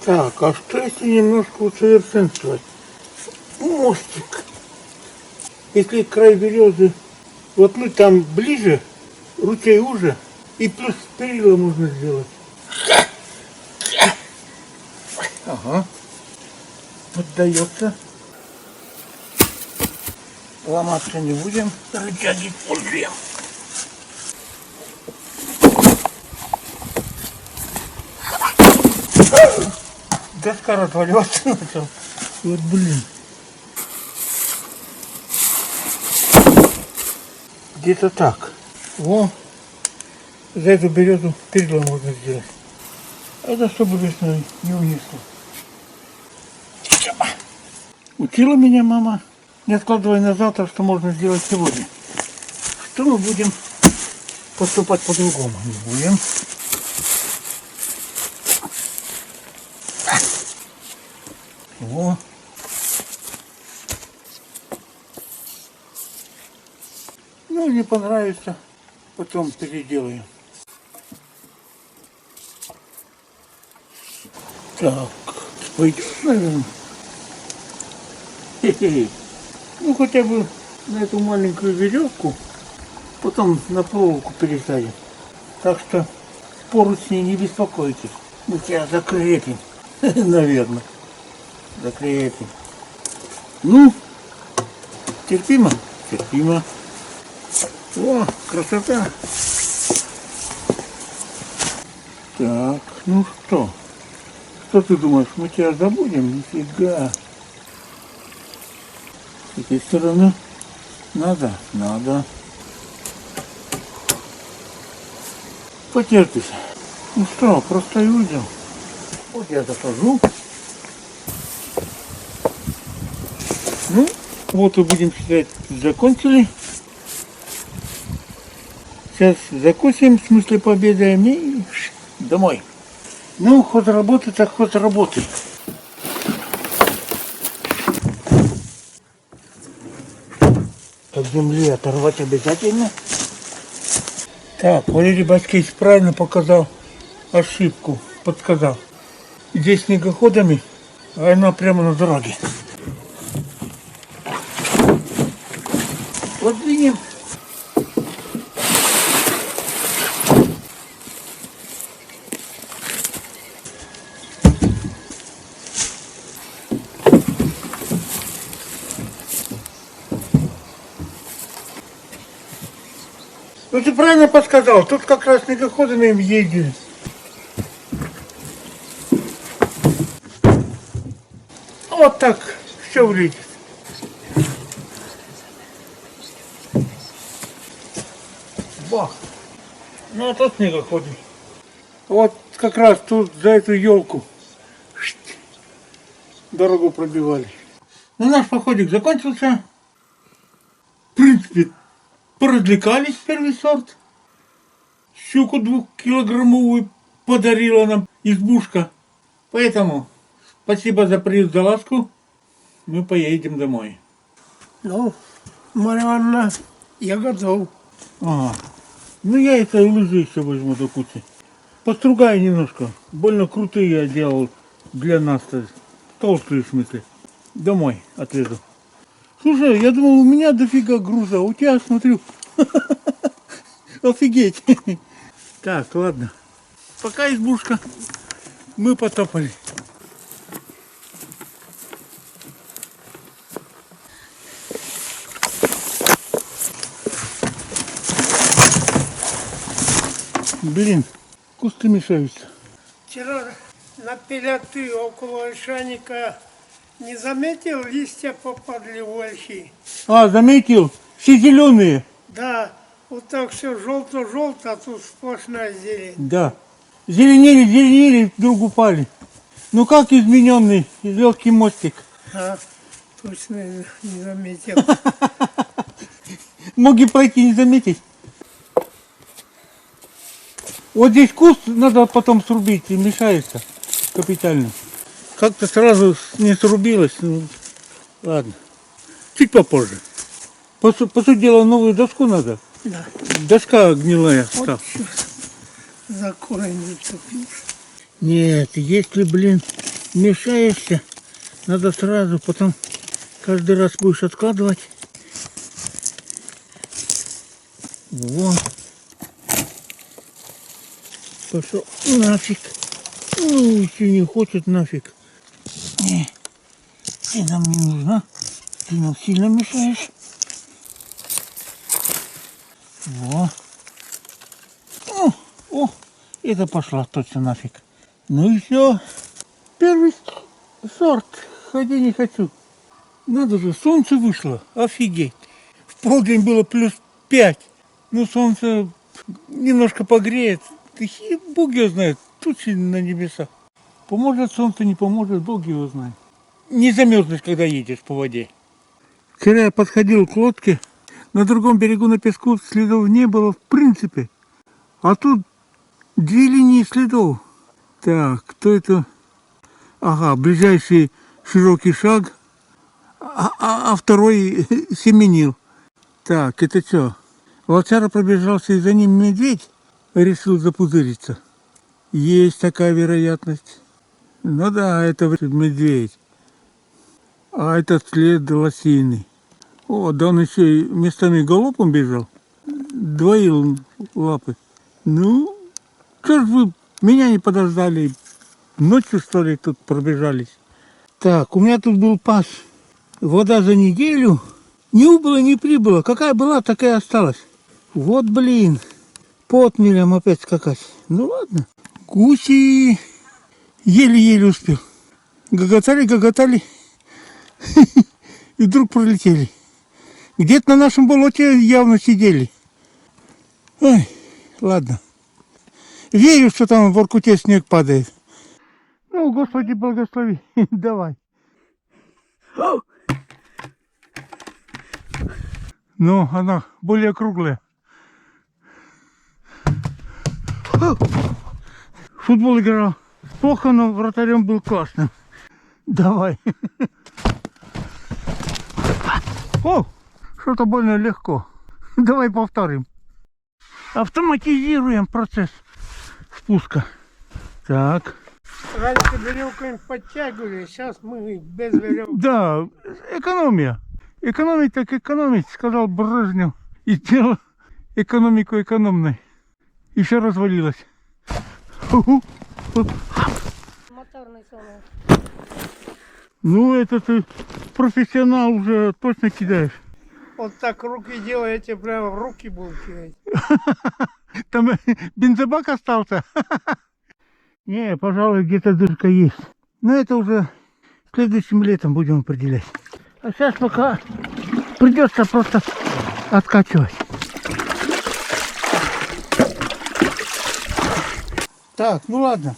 Так, а что если немножко усовершенствовать? Мостик. Если край березы воткнуть там ближе, ручей уже, и плюс перила можно сделать. Ага. Поддается. Ломаться не будем. Рычаги используем. Доска разваливаться начал. Вот блин. Где-то так. Во. За эту березу перила можно сделать. Это чтобы весной не унесло. Учила меня мама, не откладывай на завтра, что можно сделать сегодня. Что мы будем поступать по-другому? Не будем. Во. Ну, не понравится, потом переделаем. Так, пойдет, наверное. Хе-хе. Ну, хотя бы на эту маленькую веревку, потом на проволоку пересадим. Так что поручни не беспокойтесь. Мы тебя закрепим, наверное. Закрепим. Ну, терпимо? Терпимо. О, красота. Так, ну что? Что ты думаешь, мы тебя забудем? Нифига. С этой стороны надо? Надо. Потерпись. Ну что, простой узел. Вот я захожу. Ну, вот и будем считать, закончили. Сейчас закусим, в смысле пообедаем и домой. Ну, ход работы, так ход работы. От земли оторвать обязательно. Так, Валерий Баскевич правильно показал ошибку, подсказал. Здесь снегоходами, а она прямо на дороге. Вот двинем. Ну ты правильно подсказал, тут как раз снегоходами ездили. Вот так все влезет. Бах. Ну а тут снегоходы. Вот как раз тут за эту елку дорогу пробивали. Ну наш походик закончился. В принципе, поразвлекались первый сорт. Щуку 2-килограммовую подарила нам избушка. Поэтому спасибо за приют, за ласку. Мы поедем домой. Ну, Марья Ивановна, я готов. Ага. Ну я это лыжи еще возьму до кучи. Постругаю немножко. Больно крутые я делал для нас. Толстые в смысле. Домой отвезу. Слушай, я думал, у меня дофига груза, а у тебя, смотрю, офигеть. Так, ладно. Пока избушка. Мы потопали. Блин, кусты мешаются. Вчера на пилоты около Ольшаника не заметил, листья попадали в ольхи. А, заметил? Все зеленые. Да, вот так все желто-желто, а тут сплошная зелень. Да. Зеленели, зеленели, вдруг упали. Ну как измененный, легкий мостик. А, точно не заметил. Мог и пройти, не заметить. Вот здесь куст надо потом срубить, и мешается капитально. Как-то сразу не срубилось. Ну, ладно. Чуть попозже. По сути дела, новую доску надо. Да. Доска гнилая стала. Вот черт, за корень зацепился. Нет, если, блин, Мешаешься, надо сразу, потом каждый раз будешь откладывать. Вот. Пошел нафиг. Ну, если не хочет, нафиг. Не, ты нам не нужна. Ты нам сильно мешаешь. Вот. О, это пошла точно нафиг. Ну и все. Первый сорт. Ходи не хочу. Надо же, солнце вышло. Офигеть. В полдень было +5. Ну, солнце немножко погреет. Бог его знает. Тучи на небесах. Поможет солнце, не поможет, Бог его знает. Не замерзнешь, когда едешь по воде. Вчера я подходил к лодке. На другом берегу на песку следов не было в принципе. А тут 2 линии следов. Так, кто это? Ага, ближайший широкий шаг, а второй семенил. Так, это что? Волчара пробежался, и за ним медведь решил запузыриться. Есть такая вероятность. Ну да, это медведь. А этот след лосиный. О, да он еще и местами галопом бежал. Двоил лапы. Ну, что ж вы меня не подождали? Ночью, что ли, тут пробежались? Так, у меня тут был пас. Вода за неделю. Не убыла, не прибыла. Какая была, такая осталась. Вот, блин. По отмелям опять скакать. Ну ладно. Гуси. Еле-еле успел. Гоготали, гоготали. И вдруг пролетели. Где-то на нашем болоте явно сидели. Ой, ладно. Верю, что там в Воркуте снег падает. Ну, Господи, благослови. Давай. Но она более круглая. Футбол играл. Плохо, но вратарем был классным. Давай. О, что-то больно легко. Давай повторим. Автоматизируем процесс спуска. Так. Раньше веревками подтягивали, сейчас мы без веревки. Да, экономия. Экономить так экономить, сказал Брежнев. И сделал экономику экономной. И все развалилось. Моторный салон. Ну, это ты профессионал уже точно кидаешь. Вот так руки делаете, прямо в руки будут кидать. Там бензобак остался. Не, пожалуй, где-то дырка есть. Но это уже следующим летом будем определять. А сейчас пока придется просто откачивать. Так, ну ладно.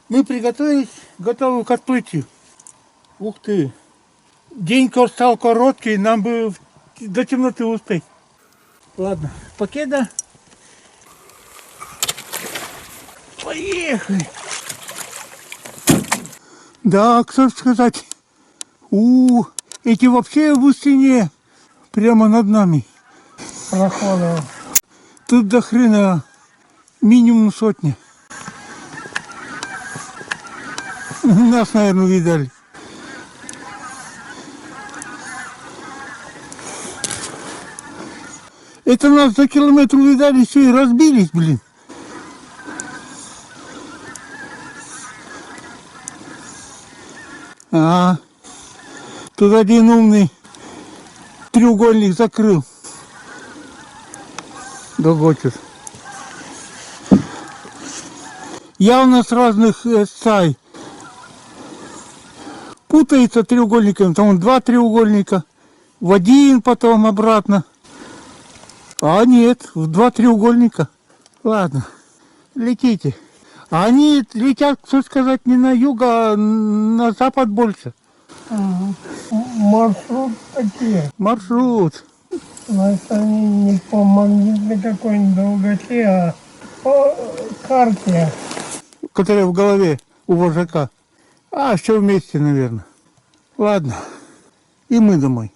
Мы приготовились, готовы к отплытию. Ух ты. День стал короткий, нам бы до темноты успеть. Ладно, покеда. Поехали. Да, кстати сказать, эти вообще в пустыне прямо над нами. Прохода. Тут до хрена минимум 100. Нас, наверное, видали. Это нас за километр увидали, все, и разбились, блин. Тут один умный треугольник закрыл. Гогочет. Явно с разных стай. Путается треугольником, там 2 треугольника, в один потом обратно. А нет, в 2 треугольника. Ладно, летите. А они летят, что сказать, не на юг, а на запад больше. Маршрут такие. Маршрут. Значит, они не по магнитной какой-нибудь долготе, а по карте. Которая в голове у вожака. А, все вместе, наверное. Ладно, и мы домой.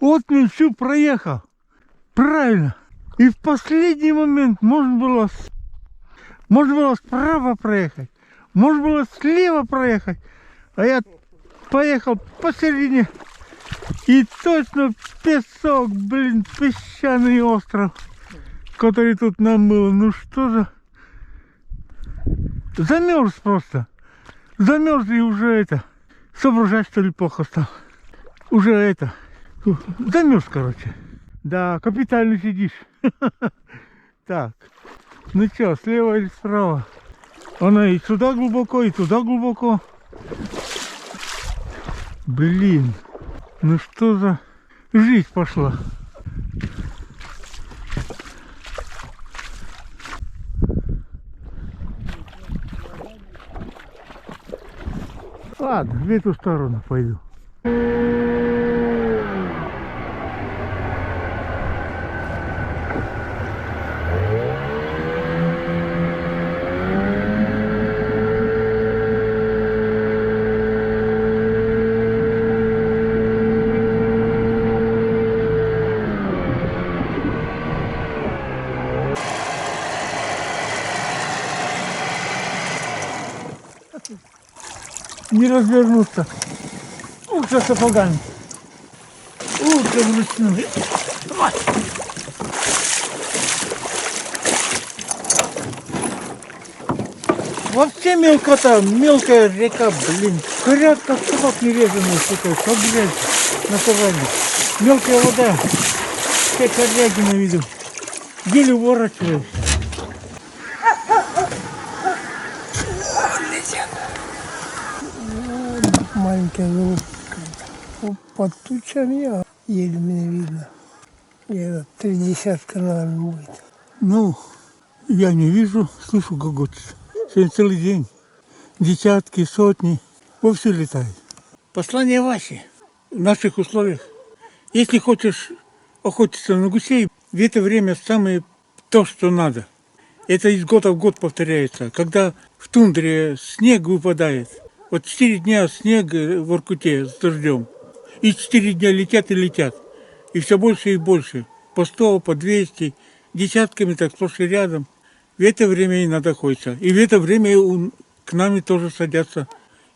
Вот он всю проехал. Правильно. И в последний момент можно было справа проехать, можно было слева проехать. А я поехал посередине. И точно песок, блин, песчаный остров, который тут намыло. Ну что за... Замерз просто. Замерз и уже это... Соображать, что ли, плохо стал. Уже это... Замерз, короче. Да, капитально сидишь. Так. Ну что, слева или справа? Она и сюда глубоко, и туда глубоко. Блин. Ну что за жизнь пошла? Ладно, в эту сторону пойду. Не развернуться. Лучше сапогами. Лучше вручную. Вообще мелкота, мелкая река, блин. Коряк как собак нерезанный, сука, как грязь на саванне. Мелкая вода. Все коряги на виду. Еле уворачиваюсь. Маленькая голубка. Под тучами, еле меня видно. Где-то 3 десятка, наверное, будет. Ну, я не вижу, слышу гогочет. Сегодня целый день. Десятки, сотни. Вовсю летает. Послание Васе. В наших условиях. Если хочешь охотиться на гусей, в это время самое то, что надо. Это из года в год повторяется. Когда в тундре снег выпадает. Вот 4 дня снег в Воркуте с дождем. И 4 дня летят и летят. И все больше и больше. По 100, по 200, десятками так сплошь и рядом. В это время и надо охотиться. И в это время к нами тоже садятся.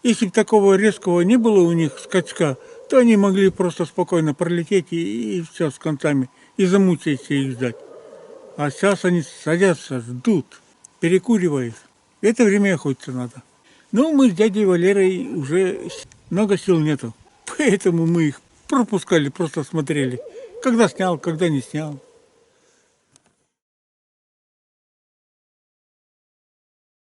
Если бы такого резкого не было у них скачка, то они могли просто спокойно пролететь и все с концами. И замучиться их ждать. А сейчас они садятся, ждут, перекуривают. В это время охотиться надо. Ну, мы с дядей Валерой уже много сил нету. Поэтому мы их пропускали, просто смотрели. Когда снял, когда не снял.